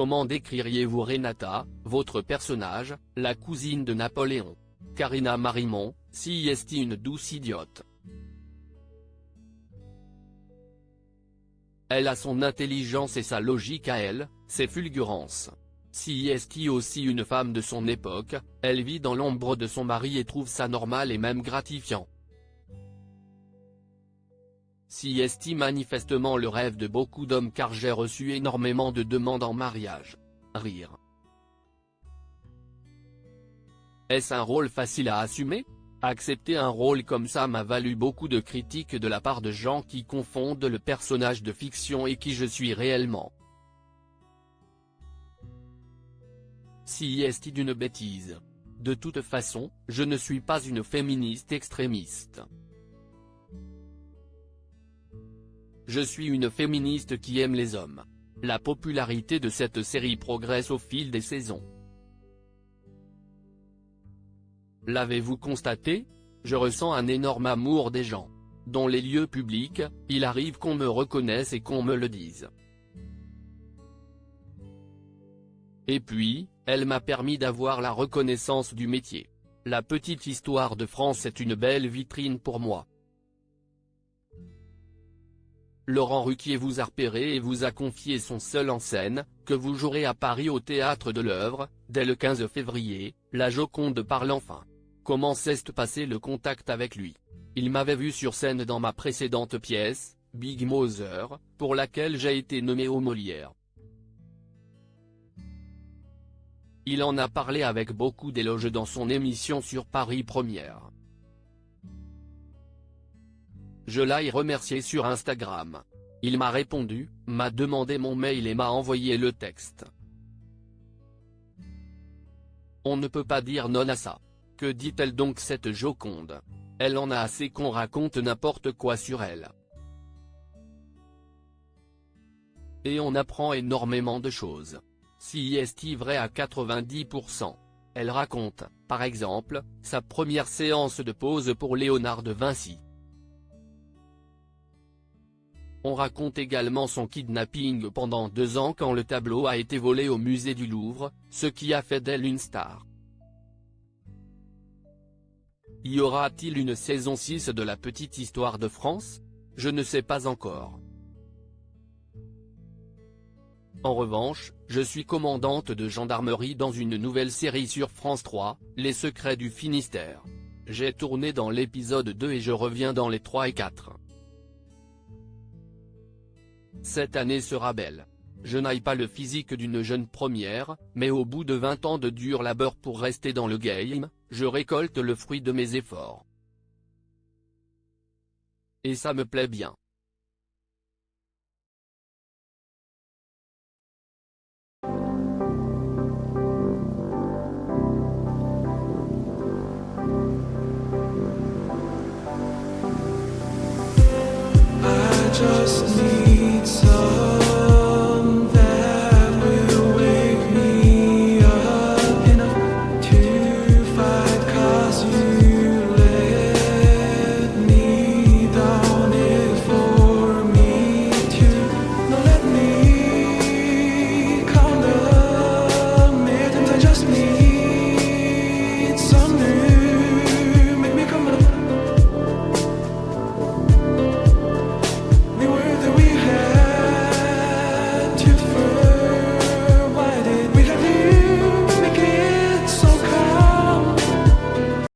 Comment décririez-vous Renata, votre personnage, la cousine de Napoléon? Karina Marimon, si est une douce idiote. Elle a son intelligence et sa logique à elle, ses fulgurances. Si est aussi une femme de son époque, elle vit dans l'ombre de son mari et trouve ça normal et même gratifiant. Si est manifestement le rêve de beaucoup d'hommes car j'ai reçu énormément de demandes en mariage. Rire. Est-ce un rôle facile à assumer? Accepter un rôle comme ça m'a valu beaucoup de critiques de la part de gens qui confondent le personnage de fiction et qui je suis réellement. Si est d'une bêtise. De toute façon, je ne suis pas une féministe extrémiste. Je suis une féministe qui aime les hommes. La popularité de cette série progresse au fil des saisons. L'avez-vous constaté? Je ressens un énorme amour des gens. Dans les lieux publics, il arrive qu'on me reconnaisse et qu'on me le dise. Et puis, elle m'a permis d'avoir la reconnaissance du métier. La petite histoire de France est une belle vitrine pour moi. Laurent Ruquier vous a repéré et vous a confié son seul en scène, que vous jouerez à Paris au Théâtre de l'Œuvre, dès le 15 février, la Joconde parle enfin. Comment s'est passé le contact avec lui? Il m'avait vu sur scène dans ma précédente pièce, Big Mother, pour laquelle j'ai été nommé aux Molières. Il en a parlé avec beaucoup d'éloges dans son émission sur Paris Première. Je l'ai remercié sur Instagram. Il m'a répondu, m'a demandé mon mail et m'a envoyé le texte. On ne peut pas dire non à ça. Que dit-elle donc cette Joconde? Elle en a assez qu'on raconte n'importe quoi sur elle. Et on apprend énormément de choses. Si est vrai à 90%. Elle raconte, par exemple, sa première séance de pose pour Léonard de Vinci. On raconte également son kidnapping pendant 2 ans quand le tableau a été volé au musée du Louvre, ce qui a fait d'elle une star. Y aura-t-il une saison 6 de la petite histoire de France? Je ne sais pas encore. En revanche, je suis commandante de gendarmerie dans une nouvelle série sur France 3, Les Secrets du Finistère. J'ai tourné dans l'épisode 2 et je reviens dans les 3 et 4. Cette année sera belle. Je n'ai pas le physique d'une jeune première, mais au bout de 20 ans de dur labeur pour rester dans le game, je récolte le fruit de mes efforts. Et ça me plaît bien. I just need